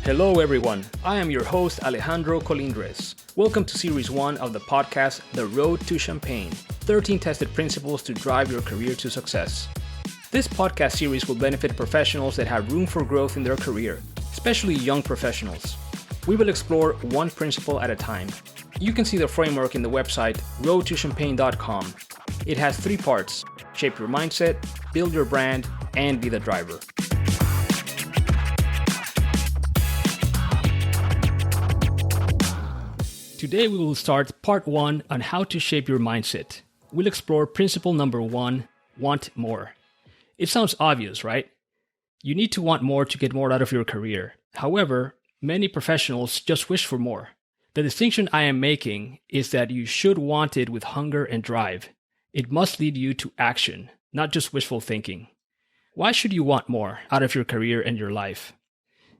Hello everyone, I am your host Alejandro Colindres. Welcome to Series 1 of the podcast, The Road to Champagne, 13 tested principles to drive your career to success. This podcast series will benefit professionals that have room for growth in their career, especially young professionals. We will explore one principle at a time. You can see the framework in the website roadtochampagne.com. It has 3 parts: shape your mindset, build your brand, and be the driver. Today we will start part 1 on how to shape your mindset. We'll explore principle number 1, want more. It sounds obvious, right? You need to want more to get more out of your career. However, many professionals just wish for more. The distinction I am making is that you should want it with hunger and drive. It must lead you to action, not just wishful thinking. Why should you want more out of your career and your life?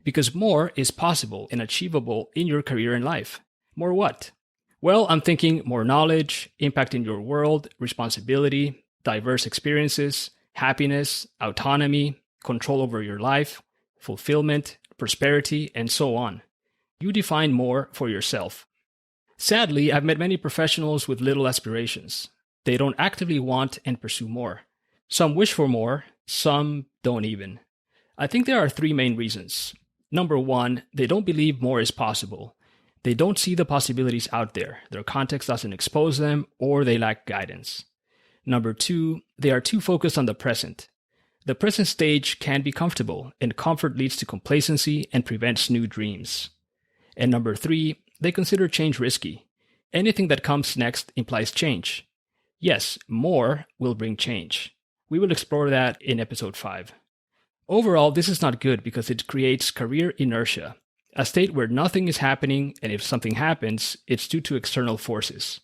Because more is possible and achievable in your career and life. More what? Well, I'm thinking more knowledge, impact in your world, responsibility, diverse experiences, happiness, autonomy, control over your life, fulfillment, prosperity, and so on. You define more for yourself. Sadly, I've met many professionals with little aspirations. They don't actively want and pursue more. Some wish for more, some don't even. I think there are 3 main reasons. Number 1, they don't believe more is possible. They don't see the possibilities out there. Their context doesn't expose them, or they lack guidance. Number 2, they are too focused on the present. The present stage can be comfortable, and comfort leads to complacency and prevents new dreams. And number 3, they consider change risky. Anything that comes next implies change. Yes, more will bring change. We will explore that in Episode 5. Overall, this is not good because it creates career inertia, a state where nothing is happening, and if something happens, it's due to external forces.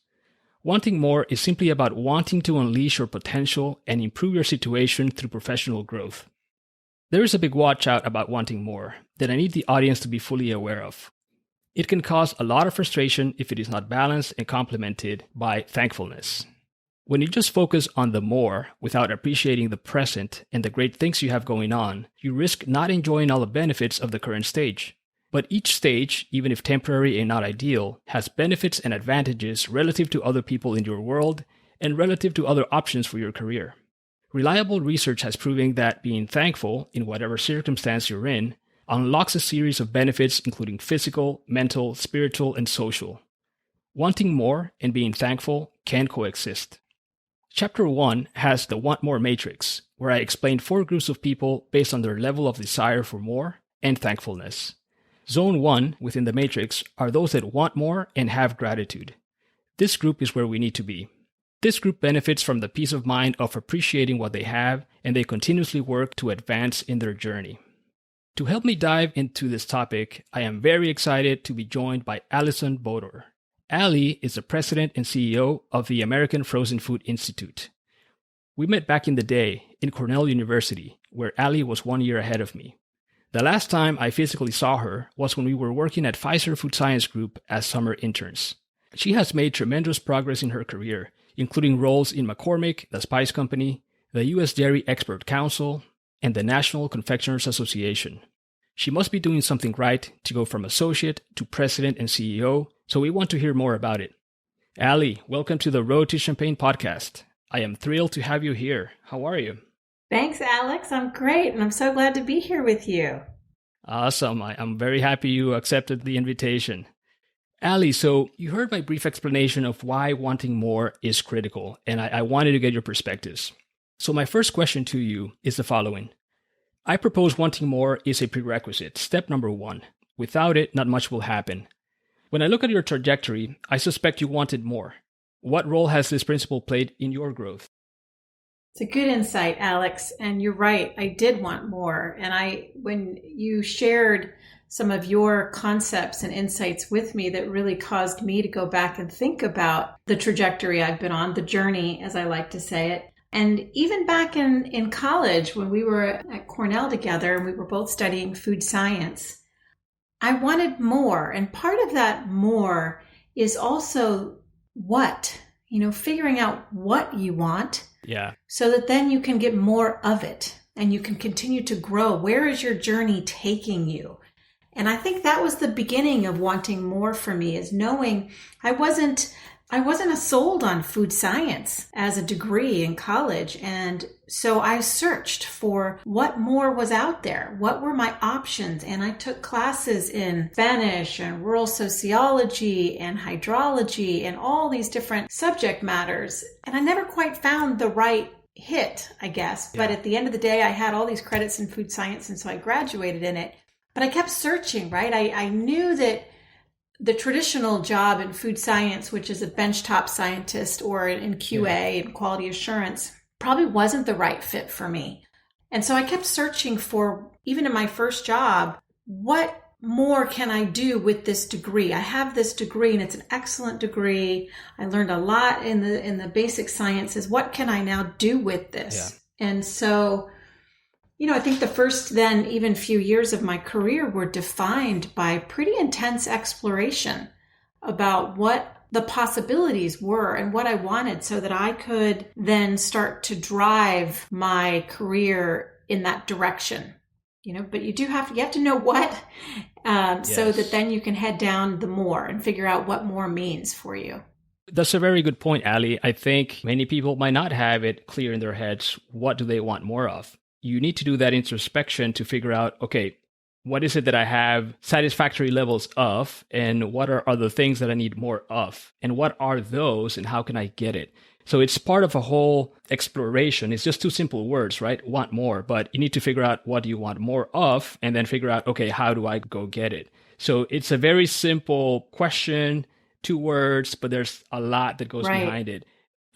Wanting more is simply about wanting to unleash your potential and improve your situation through professional growth. There is a big watch out about wanting more that I need the audience to be fully aware of. It can cause a lot of frustration if it is not balanced and complemented by thankfulness. When you just focus on the more without appreciating the present and the great things you have going on, you risk not enjoying all the benefits of the current stage. But each stage, even if temporary and not ideal, has benefits and advantages relative to other people in your world and relative to other options for your career. Reliable research has proven that being thankful, in whatever circumstance you're in, unlocks a series of benefits including physical, mental, spiritual, and social. Wanting more and being thankful can coexist. Chapter 1 has the Want More matrix, where I explain 4 groups of people based on their level of desire for more and thankfulness. Zone 1 within the matrix are those that want more and have gratitude. This group is where we need to be. This group benefits from the peace of mind of appreciating what they have, and they continuously work to advance in their journey. To help me dive into this topic, I am very excited to be joined by Alison Bodor. Ali is the president and CEO of the American Frozen Food Institute. We met back in the day in Cornell University, where Ali was 1 year ahead of me. The last time I physically saw her was when we were working at Pfizer Food Science Group as summer interns. She has made tremendous progress in her career, including roles in McCormick, the Spice Company, the U.S. Dairy Expert Council, and the National Confectioners Association. She must be doing something right to go from associate to president and CEO, so we want to hear more about it. Ali, welcome to the Road to Champagne podcast. I am thrilled to have you here. How are you? Thanks, Alex. I'm great, and I'm so glad to be here with you. Awesome. I'm very happy you accepted the invitation. Ali, so you heard my brief explanation of why wanting more is critical, and I wanted to get your perspectives. So my first question to you is the following. I propose wanting more is a prerequisite, step number 1. Without it, not much will happen. When I look at your trajectory, I suspect you wanted more. What role has this principle played in your growth? It's a good insight, Alex. And you're right. I did want more. And when you shared some of your concepts and insights with me, that really caused me to go back and think about the trajectory I've been on, the journey, as I like to say it. And even back in college, when we were at Cornell together and we were both studying food science, I wanted more. And part of that more is also what? Figuring out what you want. Yeah. So that then you can get more of it and you can continue to grow. Where is your journey taking you? And I think that was the beginning of wanting more for me, is knowing I wasn't sold on food science as a degree in college. And so I searched for what more was out there. What were my options? And I took classes in Spanish and rural sociology and hydrology and all these different subject matters. And I never quite found the right hit, I guess. Yeah. But at the end of the day, I had all these credits in food science. And so I graduated in it. But I kept searching, right? I knew that the traditional job in food science, which is a benchtop scientist or in QA and quality assurance, probably wasn't the right fit for me. And so I kept searching for, even in my first job, what more can I do with this degree? I have this degree and it's an excellent degree. I learned a lot in the basic sciences. What can I now do with this? Yeah. And so, I think the first then even few years of my career were defined by pretty intense exploration about what the possibilities were and what I wanted, so that I could then start to drive my career in that direction. But you have to know what, so that then you can head down the more and figure out what more means for you. That's a very good point, Ali. I think many people might not have it clear in their heads. What do they want more of? You need to do that introspection to figure out, okay, what is it that I have satisfactory levels of, and what are the things that I need more of, and what are those, and how can I get it? So it's part of a whole exploration. It's just two simple words, right? Want more, but you need to figure out what do you want more of, and then figure out, okay, how do I go get it? So it's a very simple question, 2 words, but there's a lot that goes behind it.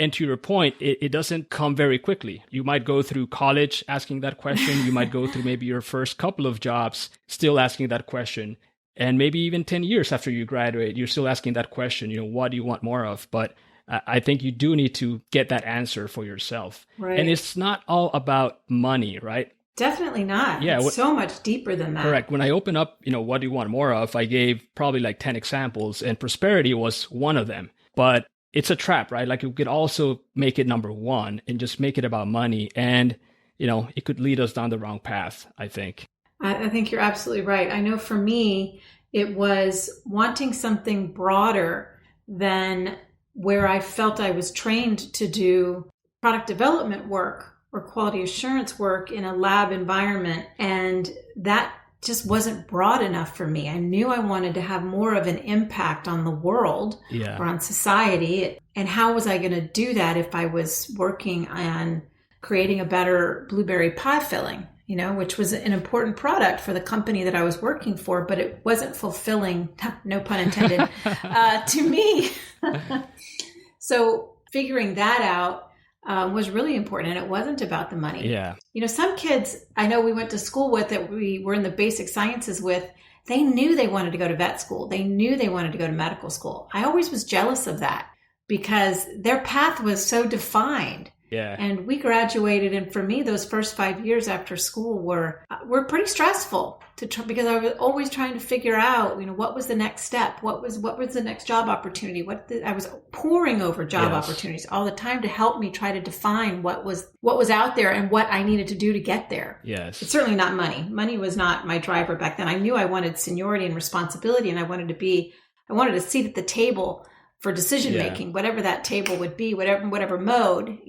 And to your point, it doesn't come very quickly. You might go through college asking that question. You might go through maybe your first couple of jobs still asking that question. And maybe even 10 years after you graduate, you're still asking that question, what do you want more of? But I think you do need to get that answer for yourself. Right. And it's not all about money, right? Definitely not. Yeah, it's so much deeper than that. Correct. When I open up, what do you want more of? I gave probably like 10 examples, and prosperity was one of them. But it's a trap, right? Like, you could also make it number one and just make it about money. And, it could lead us down the wrong path, I think. I think you're absolutely right. I know for me, it was wanting something broader than where I felt I was trained to do product development work or quality assurance work in a lab environment. And that just wasn't broad enough for me. I knew I wanted to have more of an impact on the world or on society. And how was I going to do that if I was working on creating a better blueberry pie filling, which was an important product for the company that I was working for, but it wasn't fulfilling, no pun intended, to me. So figuring that out was really important, and it wasn't about the money. Yeah. Some kids I know we went to school with, that we were in the basic sciences with, they knew they wanted to go to vet school. They knew they wanted to go to medical school. I always was jealous of that because their path was so defined. Yeah. And we graduated, and for me, those first 5 years after school were pretty stressful because I was always trying to figure out, what was the next step, what was the next job opportunity, I was poring over job opportunities all the time to help me try to define what was out there and what I needed to do to get there. Yes, it's certainly not money. Money was not my driver back then. I knew I wanted seniority and responsibility, and I wanted a seat at the table for decision making, whatever that table would be, whatever mode,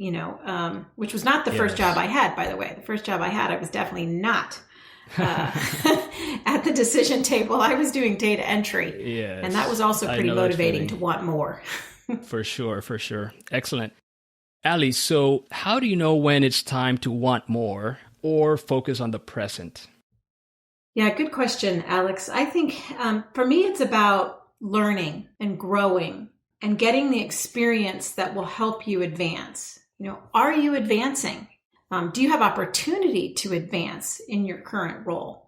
which was not the first job I had, by the way. The first job I had, I was definitely not at the decision table. I was doing data entry. Yes. And that was also pretty motivating to want more. For sure. Excellent. Ali, so how do you know when it's time to want more or focus on the present? Yeah, good question, Alex. I think for me, it's about learning and growing and getting the experience that will help you advance. Are you advancing? Do you have opportunity to advance in your current role?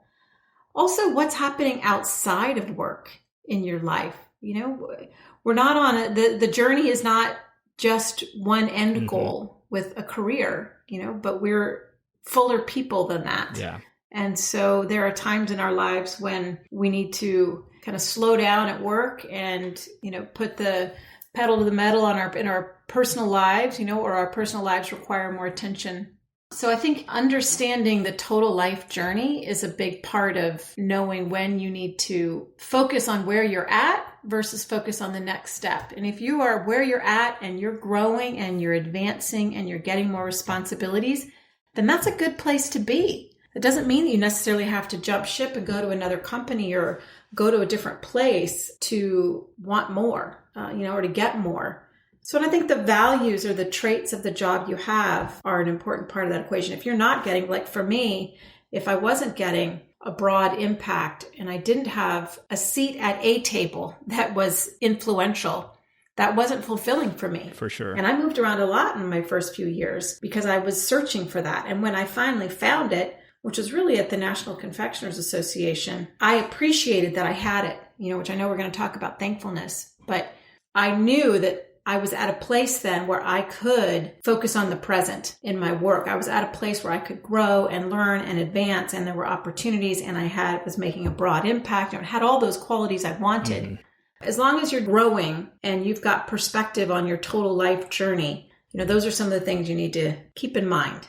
Also, what's happening outside of work in your life? We're not on the journey is not just one end goal with a career, but we're fuller people than that. Yeah. And so there are times in our lives when we need to kind of slow down at work and, put the pedal to the metal in our personal lives, or our personal lives require more attention So I think understanding the total life journey is a big part of knowing when you need to focus on where you're at versus focus on the next step. And if you are where you're at and you're growing and you're advancing and you're getting more responsibilities, then that's a good place to be. It doesn't mean that you necessarily have to jump ship and go to another company or go to a different place to want more, or to get more. So I think the values or the traits of the job you have are an important part of that equation. If you're not getting, like for me, if I wasn't getting a broad impact and I didn't have a seat at a table that was influential, that wasn't fulfilling for me. For sure. And I moved around a lot in my first few years because I was searching for that. And when I finally found it, which was really at the National Confectioners Association, I appreciated that I had it, which I know we're going to talk about thankfulness, but I knew that I was at a place then where I could focus on the present in my work. I was at a place where I could grow and learn and advance, and there were opportunities, and I was making a broad impact, and I had all those qualities I wanted. Mm-hmm. As long as you're growing and you've got perspective on your total life journey, those are some of the things you need to keep in mind.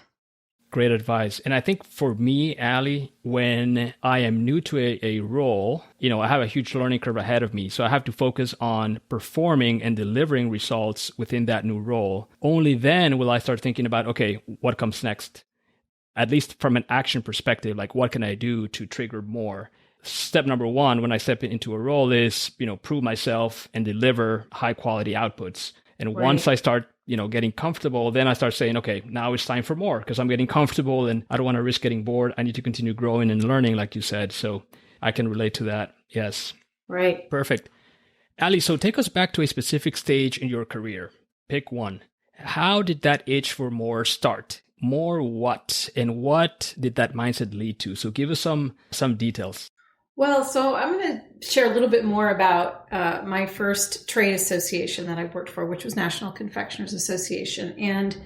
Great advice. And I think for me, Ali, when I am new to a role, I have a huge learning curve ahead of me. So I have to focus on performing and delivering results within that new role. Only then will I start thinking about, okay, what comes next? At least from an action perspective, like what can I do to trigger more? Step number one, when I step into a role is, prove myself and deliver high quality outputs. And Right. Once I start getting comfortable, then I start saying, okay, now it's time for more because I'm getting comfortable and I don't want to risk getting bored. I need to continue growing and learning, like you said. So I can relate to that. Yes. Right. Perfect. Ali, so take us back to a specific stage in your career. Pick one. How did that itch for more start? More what? And what did that mindset lead to? So give us some details. Well, so I'm going to share a little bit more about my first trade association that I worked for, which was National Confectioners Association. And,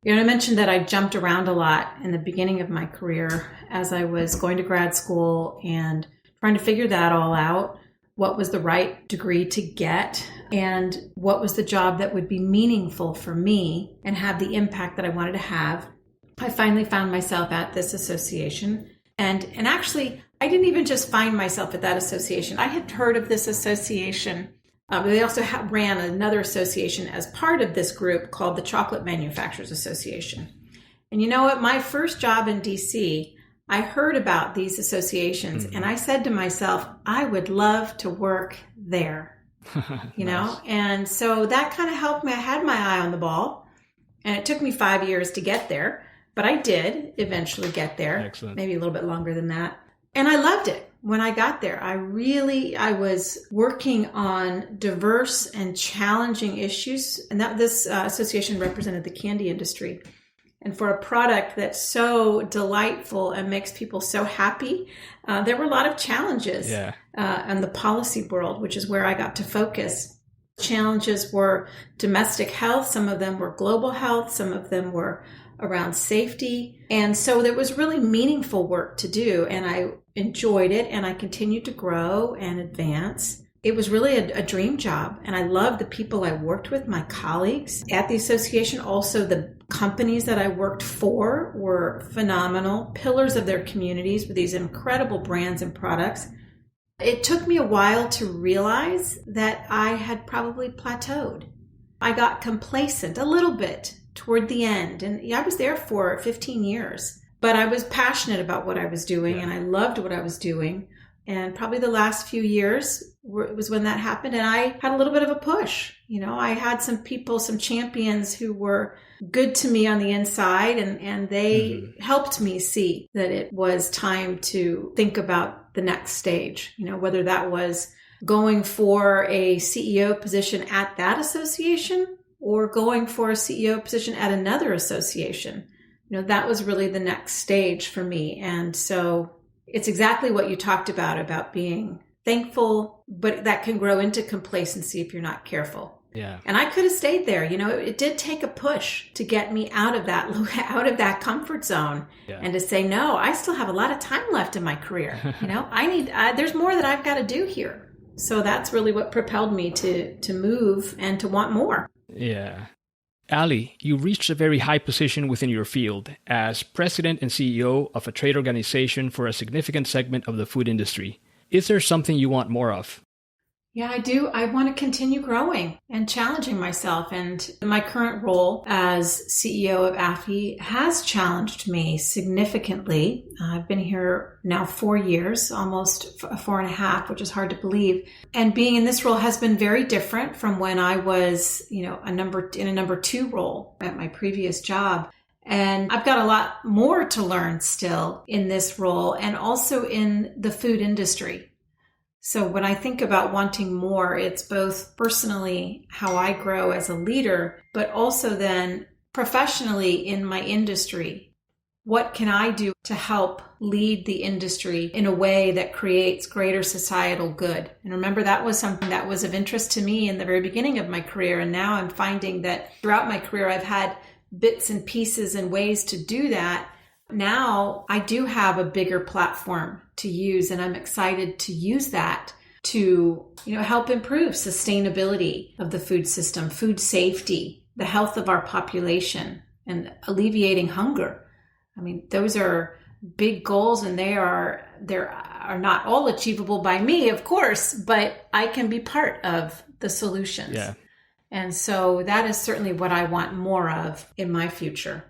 I mentioned that I jumped around a lot in the beginning of my career as I was going to grad school and trying to figure that all out. What was the right degree to get and what was the job that would be meaningful for me and have the impact that I wanted to have. I finally found myself at this association. And actually, I didn't even just find myself at that association. I had heard of this association. They also ran another association as part of this group called the Chocolate Manufacturers Association. And you know what? My first job in DC, I heard about these associations and I said to myself, I would love to work there, Nice. And so that kind of helped me. I had my eye on the ball and it took me 5 years to get there. But I did eventually get there. Excellent. Maybe a little bit longer than that. And I loved it when I got there. I was working on diverse and challenging issues. And this association represented the candy industry. And for a product that's so delightful and makes people so happy, there were a lot of challenges in the policy world, which is where I got to focus. Challenges were domestic health. Some of them were global health. Some of them were around safety. And so there was really meaningful work to do. And I enjoyed it and I continued to grow and advance. It was really a dream job. And I loved the people I worked with, my colleagues at the association. Also, the companies that I worked for were phenomenal, pillars of their communities with these incredible brands and products. It took me a while to realize that I had probably plateaued. I got complacent a little bit toward the end. And I was there for 15 years, but I was passionate about what I was doing and I loved what I was doing. And probably the last few years was when that happened. And I had a little bit of a push. I had some people, some champions who were good to me on the inside and they helped me see that it was time to think about the next stage, whether that was going for a CEO position at that association or going for a CEO position at another association. That was really the next stage for me. And so it's exactly what you talked about being thankful, but that can grow into complacency if you're not careful. Yeah. And I could have stayed there. It did take a push to get me out of that comfort zone and to say, no, I still have a lot of time left in my career. There's more that I've got to do here. So that's really what propelled me to move and to want more. Yeah. Ali, you reached a very high position within your field as president and CEO of a trade organization for a significant segment of the food industry. Is there something you want more of? Yeah, I do. I want to continue growing and challenging myself. And my current role as CEO of AFFI has challenged me significantly. I've been here now 4 years, almost 4.5, which is hard to believe. And being in this role has been very different from when I was, in a number 2 role at my previous job. And I've got a lot more to learn still in this role and also in the food industry. So when I think about wanting more, it's both personally how I grow as a leader, but also then professionally in my industry. What can I do to help lead the industry in a way that creates greater societal good? And remember, that was something that was of interest to me in the very beginning of my career. And now I'm finding that throughout my career, I've had bits and pieces and ways to do that. Now I do have a bigger platform to use, and I'm excited to use that to, help improve sustainability of the food system, food safety, the health of our population, and alleviating hunger. I mean, those are big goals, and they are not all achievable by me, of course, but I can be part of the solutions. Yeah. And so that is certainly what I want more of in my future.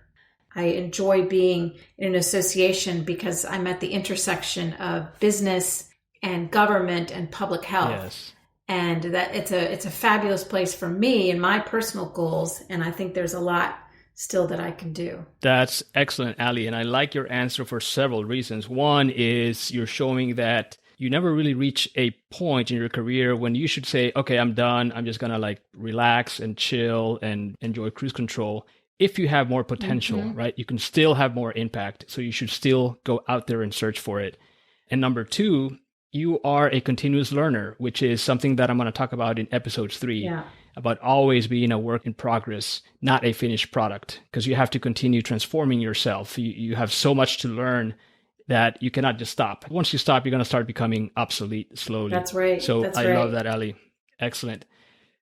I enjoy being in an association because I'm at the intersection of business and government and public health. Yes. And that it's a fabulous place for me and my personal goals. And I think there's a lot still that I can do. That's excellent, Ali. And I like your answer for several reasons. One is you're showing that you never really reach a point in your career when you should say, okay, I'm done. I'm just going to relax and chill and enjoy cruise control. If you have more potential, right, you can still have more impact. So you should still go out there and search for it. And number 2, you are a continuous learner, which is something that I'm going to talk about in episode 3, about always being a work in progress, not a finished product, because you have to continue transforming yourself. You have so much to learn that you cannot just stop. Once you stop, you're going to start becoming obsolete slowly. That's right. So I love that, Ali. Excellent.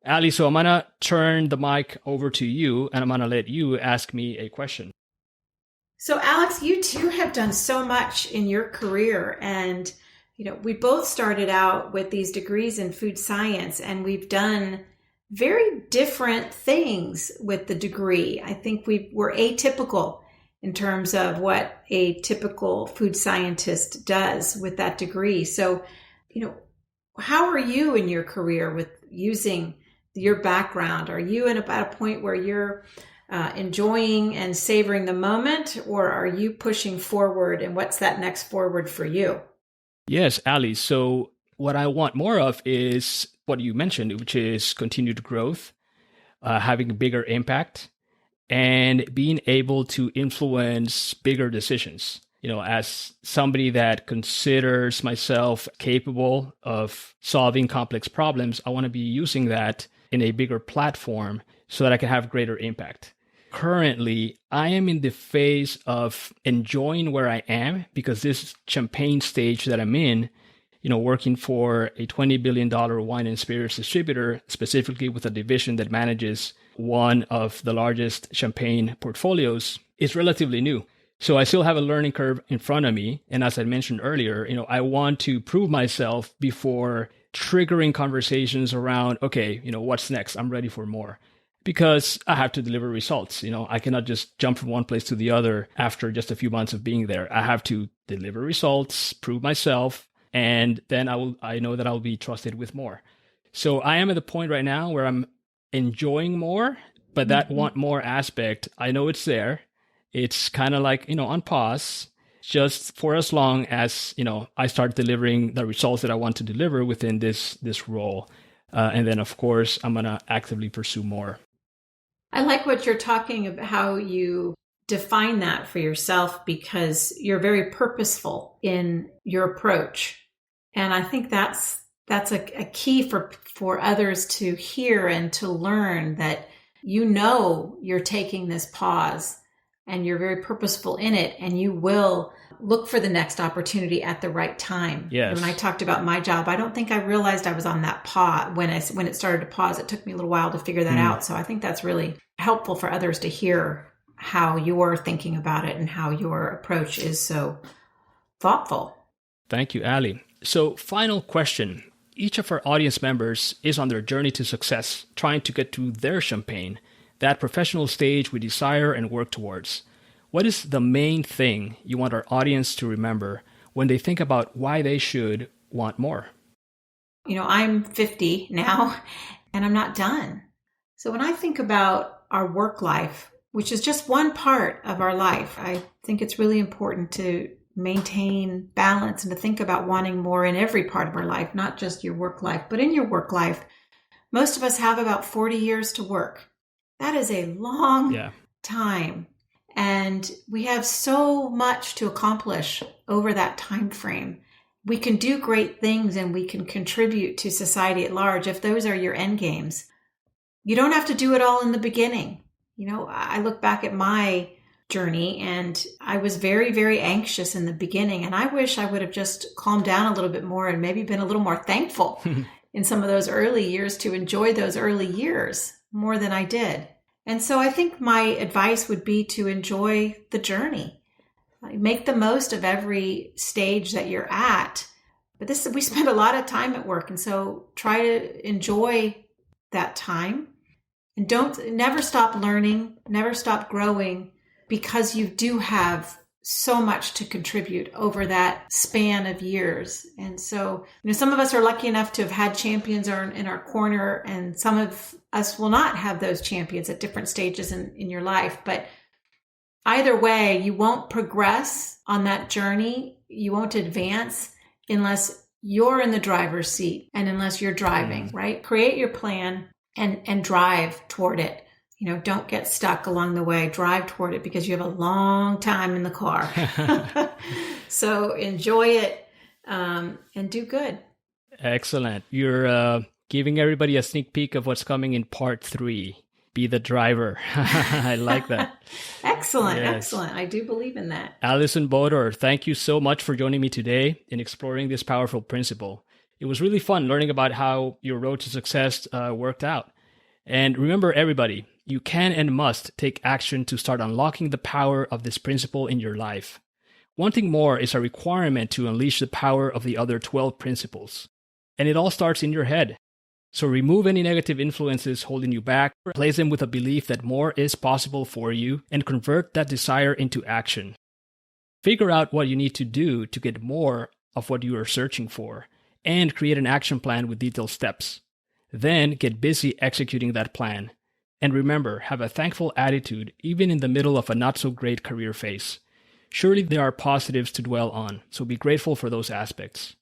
Ali, so I'm going to turn the mic over to you, and I'm going to let you ask me a question. So Alex, you too have done so much in your career. And, we both started out with these degrees in food science, and we've done very different things with the degree. I think we're atypical in terms of what a typical food scientist does with that degree. So, how are you in your career with using your background? Are you at about a point where you're enjoying and savoring the moment, or are you pushing forward, and what's that next forward for you? Yes, Ali. So what I want more of is what you mentioned, which is continued growth, having a bigger impact, and being able to influence bigger decisions. As somebody that considers myself capable of solving complex problems, I want to be using that in a bigger platform so that I can have greater impact. Currently, I am in the phase of enjoying where I am because this champagne stage that I'm in, working for a $20 billion wine and spirits distributor, specifically with a division that manages one of the largest champagne portfolios, is relatively new. So I still have a learning curve in front of me. And as I mentioned earlier, I want to prove myself before triggering conversations around, okay, what's next? I'm ready for more. Because I have to deliver results. I cannot just jump from one place to the other after just a few months of being there. I have to deliver results, prove myself, and then I know that I'll be trusted with more. So I am at the point right now where I'm enjoying more, but that want more aspect, I know it's there. It's kind of like, on pause, just for as long as, I start delivering the results that I want to deliver within this role. And then, of course, I'm going to actively pursue more. I like what you're talking about, how you define that for yourself, because you're very purposeful in your approach. And I think that's a key for others to hear and to learn, that you're taking this pause and you're very purposeful in it, and you will look for the next opportunity at the right time. Yes. When I talked about my job, I don't think I realized I was on that pause. When it started to pause, it took me a little while to figure that out. So I think that's really helpful for others to hear how you're thinking about it and how your approach is so thoughtful. Thank you, Ali. So, final question. Each of our audience members is on their journey to success, trying to get to their champagne, that professional stage we desire and work towards. What is the main thing you want our audience to remember when they think about why they should want more? I'm 50 now, and I'm not done. So when I think about our work life, which is just one part of our life, I think it's really important to maintain balance and to think about wanting more in every part of our life, not just your work life. But in your work life, most of us have about 40 years to work. That is a long time. And we have so much to accomplish over that time frame. We can do great things and we can contribute to society at large if those are your end games. You don't have to do it all in the beginning. I look back at my journey and I was very, very anxious in the beginning. And I wish I would have just calmed down a little bit more and maybe been a little more thankful in some of those early years to enjoy those early years more than I did. And so I think my advice would be to enjoy the journey. Make the most of every stage that you're at. But we spend a lot of time at work. And so try to enjoy that time. And never stop learning, never stop growing, because you do have so much to contribute over that span of years. And so, some of us are lucky enough to have had champions in our corner, and some of us will not have those champions at different stages in your life. But either way, you won't progress on that journey. You won't advance unless you're in the driver's seat and unless you're driving, right? Create your plan and drive toward it. Don't get stuck along the way. Drive toward it because you have a long time in the car. So enjoy it and do good. Excellent. You're giving everybody a sneak peek of what's coming in part 3. Be the driver. I like that. Excellent. Yes. Excellent. I do believe in that. Alison Bodor, thank you so much for joining me today in exploring this powerful principle. It was really fun learning about how your road to success worked out. And remember, everybody, you can and must take action to start unlocking the power of this principle in your life. Wanting more is a requirement to unleash the power of the other 12 principles. And it all starts in your head. So remove any negative influences holding you back, replace them with a belief that more is possible for you, and convert that desire into action. Figure out what you need to do to get more of what you are searching for, and create an action plan with detailed steps. Then get busy executing that plan. And remember, have a thankful attitude even in the middle of a not-so-great career phase. Surely there are positives to dwell on, so be grateful for those aspects.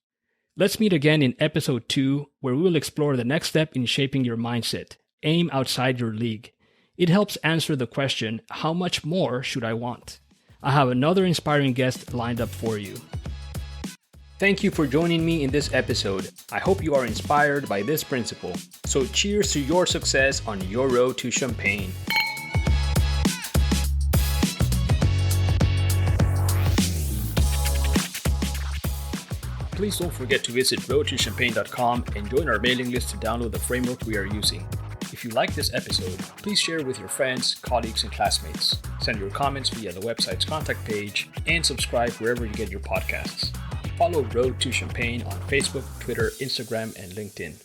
Let's meet again in Episode 2, where we will explore the next step in shaping your mindset. Aim outside your league. It helps answer the question, how much more should I want? I have another inspiring guest lined up for you. Thank you for joining me in this episode. I hope you are inspired by this principle. So cheers to your success on your road to champagne. Please don't forget to visit roadtochampagne.com and join our mailing list to download the framework we are using. If you like this episode, please share it with your friends, colleagues, and classmates. Send your comments via the website's contact page and subscribe wherever you get your podcasts. Follow Road to Champagne on Facebook, Twitter, Instagram, and LinkedIn.